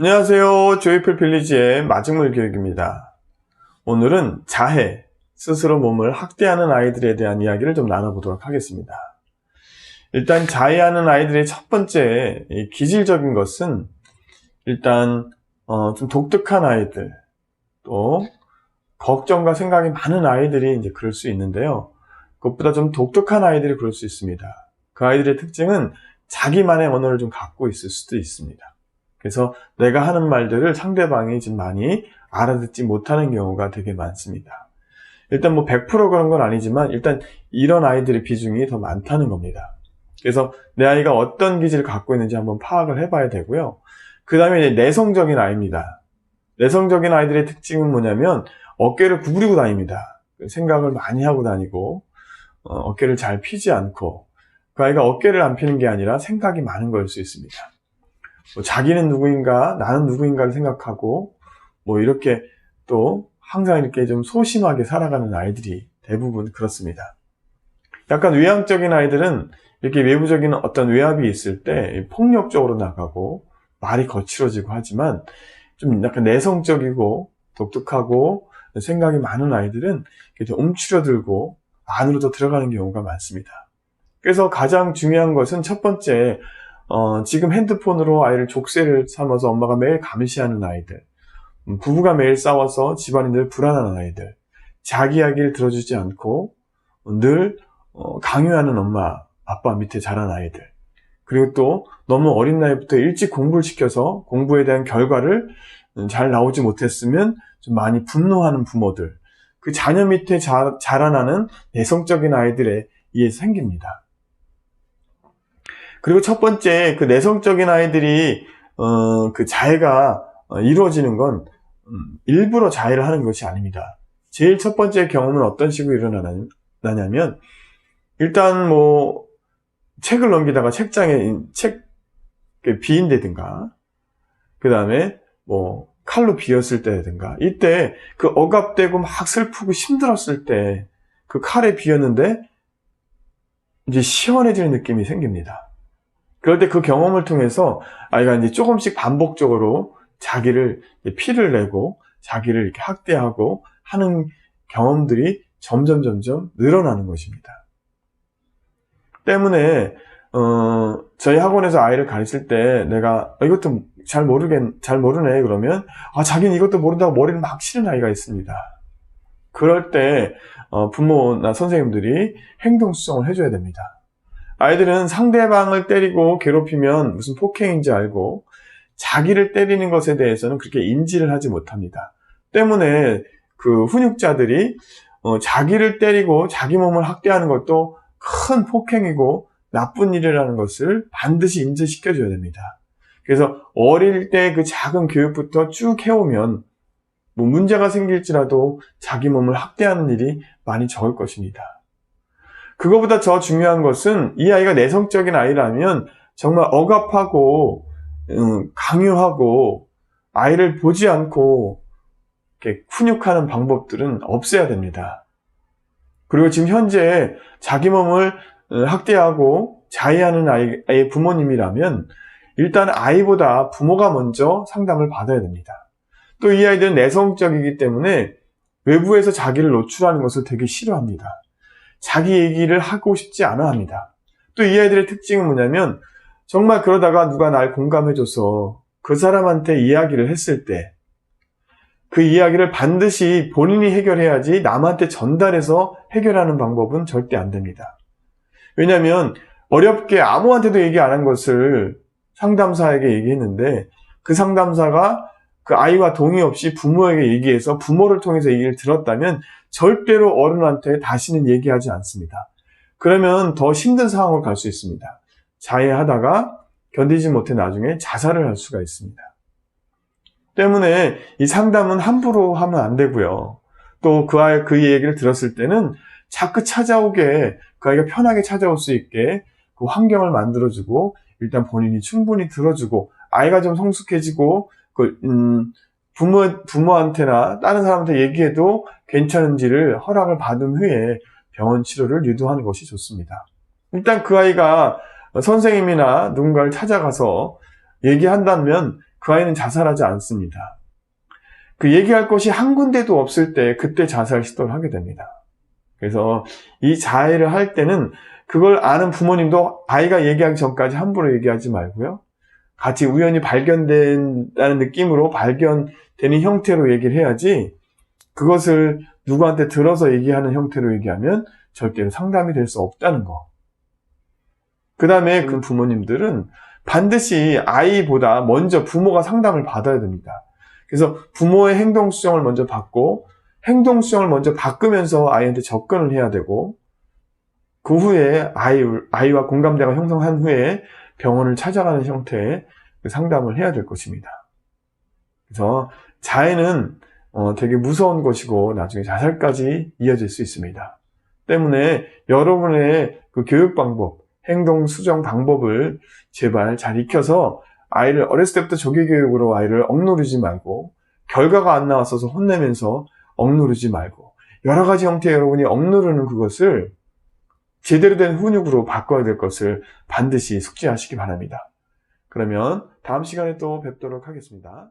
안녕하세요. 조이풀 빌리지의 마중물 교육입니다. 오늘은 자해, 스스로 몸을 학대하는 아이들에 대한 이야기를 좀 나눠보도록 하겠습니다. 일단 자해하는 아이들의 첫 번째 기질적인 것은 일단 좀 독특한 아이들, 또 걱정과 생각이 많은 아이들이 이제 그럴 수 있는데요. 그것보다 좀 독특한 아이들이 그럴 수 있습니다. 그 아이들의 특징은 자기만의 언어를 좀 갖고 있을 수도 있습니다. 그래서 내가 하는 말들을 상대방이 좀 많이 알아듣지 못하는 경우가 되게 많습니다. 일단 뭐 100% 그런 건 아니지만 일단 이런 아이들의 비중이 더 많다는 겁니다. 그래서 내 아이가 어떤 기질을 갖고 있는지 한번 파악을 해봐야 되고요. 그 다음에 내성적인 아이입니다. 내성적인 아이들의 특징은 뭐냐면 어깨를 구부리고 다닙니다. 생각을 많이 하고 다니고 어깨를 잘 피지 않고, 그 아이가 어깨를 안 피는 게 아니라 생각이 많은 걸 수 있습니다. 뭐 자기는 누구인가, 나는 누구인가를 생각하고, 뭐 이렇게 또 항상 이렇게 좀 소심하게 살아가는 아이들이 대부분 그렇습니다. 약간 외향적인 아이들은 이렇게 외부적인 어떤 외압이 있을 때 폭력적으로 나가고 말이 거칠어지고 하지만, 좀 약간 내성적이고 독특하고 생각이 많은 아이들은 좀 움츠려들고 안으로 더 들어가는 경우가 많습니다. 그래서 가장 중요한 것은 첫 번째, 지금 핸드폰으로 아이를 족쇄를 삼아서 엄마가 매일 감시하는 아이들, 부부가 매일 싸워서 집안이 늘 불안한 아이들, 자기 이야기를 들어주지 않고 늘 강요하는 엄마, 아빠 밑에 자란 아이들, 그리고 또 너무 어린 나이부터 일찍 공부를 시켜서 공부에 대한 결과를 잘 나오지 못했으면 좀 많이 분노하는 부모들, 그 자녀 밑에 자라나는 내성적인 아이들에 의해서 생깁니다. 그리고 첫 번째, 그 내성적인 아이들이 그 자해가 이루어지는 건 일부러 자해를 하는 것이 아닙니다. 제일 첫 번째 경험은 어떤 식으로 일어나냐면, 일단 뭐 책을 넘기다가 책장에 책 비인다든가, 그 다음에 뭐 칼로 비었을 때라든가, 이때 그 억압되고 막 슬프고 힘들었을 때 그 칼에 비었는데 이제 시원해지는 느낌이 생깁니다. 그럴 때 그 경험을 통해서 아이가 이제 조금씩 반복적으로 자기를 피를 내고 자기를 이렇게 학대하고 하는 경험들이 점점 늘어나는 것입니다. 때문에 저희 학원에서 아이를 가르칠 때 내가 이것도 잘 모르네 그러면 자기는 이것도 모른다고 머리를 막 치는 아이가 있습니다. 그럴 때 부모나 선생님들이 행동 수정을 해줘야 됩니다. 아이들은 상대방을 때리고 괴롭히면 무슨 폭행인지 알고 자기를 때리는 것에 대해서는 그렇게 인지를 하지 못합니다. 때문에 그 훈육자들이 자기를 때리고 자기 몸을 학대하는 것도 큰 폭행이고 나쁜 일이라는 것을 반드시 인지시켜줘야 됩니다. 그래서 어릴 때 그 작은 교육부터 쭉 해오면 뭐 문제가 생길지라도 자기 몸을 학대하는 일이 많이 적을 것입니다. 그거보다 더 중요한 것은 이 아이가 내성적인 아이라면 정말 억압하고 강요하고 아이를 보지 않고 이렇게 훈육하는 방법들은 없애야 됩니다. 그리고 지금 현재 자기 몸을 학대하고 자해하는 아이의 부모님이라면 일단 아이보다 부모가 먼저 상담을 받아야 됩니다. 또 이 아이들은 내성적이기 때문에 외부에서 자기를 노출하는 것을 되게 싫어합니다. 자기 얘기를 하고 싶지 않아 합니다. 또 이 아이들의 특징은 뭐냐면 정말 그러다가 누가 날 공감해줘서 그 사람한테 이야기를 했을 때 그 이야기를 반드시 본인이 해결해야지 남한테 전달해서 해결하는 방법은 절대 안 됩니다. 왜냐하면 어렵게 아무한테도 얘기 안 한 것을 상담사에게 얘기했는데 그 상담사가 그 아이와 동의 없이 부모에게 얘기해서 부모를 통해서 얘기를 들었다면 절대로 어른한테 다시는 얘기하지 않습니다. 그러면 더 힘든 상황으로 갈 수 있습니다. 자해하다가 견디지 못해 나중에 자살을 할 수가 있습니다. 때문에 이 상담은 함부로 하면 안 되고요. 또 그 얘기를 들었을 때는 자꾸 찾아오게, 그 아이가 편하게 찾아올 수 있게 그 환경을 만들어주고 일단 본인이 충분히 들어주고 아이가 좀 성숙해지고 부모한테나 다른 사람한테 얘기해도 괜찮은지를 허락을 받은 후에 병원 치료를 유도하는 것이 좋습니다. 일단 그 아이가 선생님이나 누군가를 찾아가서 얘기한다면 그 아이는 자살하지 않습니다. 그 얘기할 것이 한 군데도 없을 때 그때 자살 시도를 하게 됩니다. 그래서 이 자해를 할 때는 그걸 아는 부모님도 아이가 얘기하기 전까지 함부로 얘기하지 말고요. 같이 우연히 발견된다는 느낌으로 발견되는 형태로 얘기를 해야지, 그것을 누구한테 들어서 얘기하는 형태로 얘기하면 절대로 상담이 될 수 없다는 거. 그 다음에 그 부모님들은 반드시 아이보다 먼저 부모가 상담을 받아야 됩니다. 그래서 부모의 행동 수정을 먼저 받고, 행동 수정을 먼저 바꾸면서 아이한테 접근을 해야 되고, 그 후에 아이와 공감대가 형성한 후에 병원을 찾아가는 형태의 상담을 해야 될 것입니다. 그래서 자해는 되게 무서운 것이고 나중에 자살까지 이어질 수 있습니다. 때문에 여러분의 그 교육 방법, 행동 수정 방법을 제발 잘 익혀서 아이를 어렸을 때부터 조기 교육으로 아이를 억누르지 말고, 결과가 안 나왔어서 혼내면서 억누르지 말고, 여러 가지 형태의 여러분이 억누르는 그것을 제대로 된 훈육으로 바꿔야 될 것을 반드시 숙지하시기 바랍니다. 그러면 다음 시간에 또 뵙도록 하겠습니다.